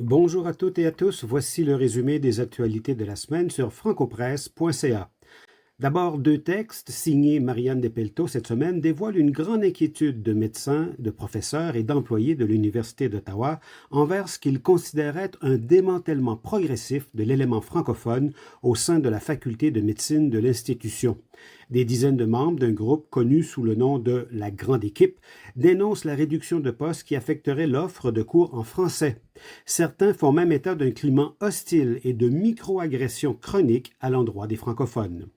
Bonjour à toutes et à tous, voici le résumé des actualités de la semaine sur francopresse.ca. D'abord, deux textes signés Marianne Despelteaux cette semaine dévoilent une grande inquiétude de médecins, de professeurs et d'employés de l'Université d'Ottawa envers ce qu'ils considéraient un démantèlement progressif de l'élément francophone au sein de la faculté de médecine de l'institution. Des dizaines de membres d'un groupe connu sous le nom de la Grande Équipe dénoncent la réduction de postes qui affecterait l'offre de cours en français. Certains font même état d'un climat hostile et de micro-agressions chroniques à l'endroit des francophones.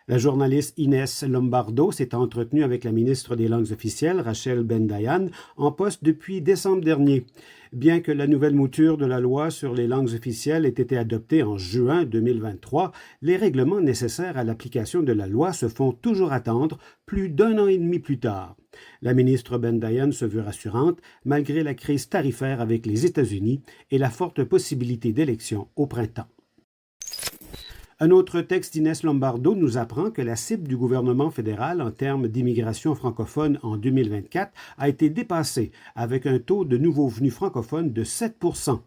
La journaliste Inès Lombardo s'est entretenue avec la ministre des Langues officielles, Rachel Ben-Dayan, en poste depuis décembre dernier. Bien que la nouvelle mouture de la loi sur les langues officielles ait été adoptée en juin 2023, les règlements nécessaires à l'application de la loi se font toujours attendre plus d'un an et demi plus tard. La ministre Ben-Dayan se veut rassurante, malgré la crise tarifaire avec les États-Unis et la forte possibilité d'élection au printemps. Un autre texte d'Inès Lombardo nous apprend que la cible du gouvernement fédéral en termes d'immigration francophone en 2024 a été dépassée avec un taux de nouveaux venus francophones de 7 %.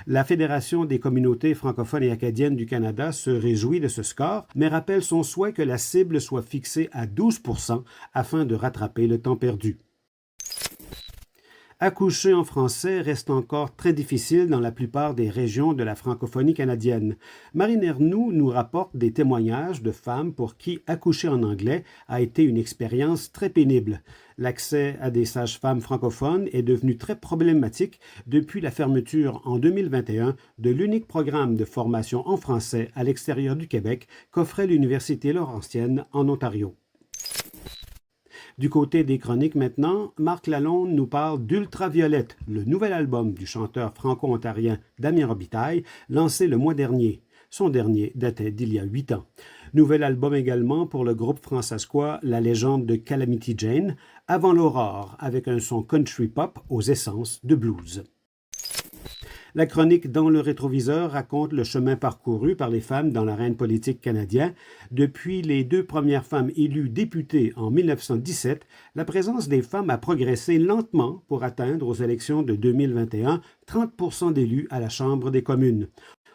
La Fédération des communautés francophones et acadiennes du Canada se réjouit de ce score, mais rappelle son souhait que la cible soit fixée à 12 % afin de rattraper le temps perdu. Accoucher en français reste encore très difficile dans la plupart des régions de la francophonie canadienne. Marine Ernoult nous rapporte des témoignages de femmes pour qui accoucher en anglais a été une expérience très pénible. L'accès à des sages-femmes francophones est devenu très problématique depuis la fermeture en 2021 de l'unique programme de formation en français à l'extérieur du Québec qu'offrait l'Université Laurentienne en Ontario. Du côté des chroniques maintenant, Marc Lalonde nous parle d'Ultraviolette, le nouvel album du chanteur franco-ontarien Damien Robitaille, lancé le mois dernier. Son dernier datait d'il y a 8 ans. Nouvel album également pour le groupe francescois La Légende de Calamity Jane, Avant l'aurore, avec un son country pop aux essences de blues. La chronique Dans le rétroviseur raconte le chemin parcouru par les femmes dans l'arène politique canadien. Depuis les deux premières femmes élues députées en 1917, la présence des femmes a progressé lentement pour atteindre aux élections de 2021 30 % d'élus à la Chambre des communes.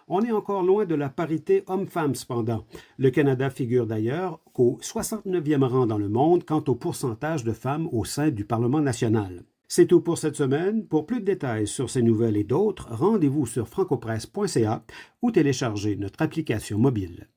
On est encore loin de la parité homme-femme cependant. Le Canada figure d'ailleurs qu'au 69e rang dans le monde quant au pourcentage de femmes au sein du Parlement national. C'est tout pour cette semaine. Pour plus de détails sur ces nouvelles et d'autres, rendez-vous sur francopresse.ca ou téléchargez notre application mobile.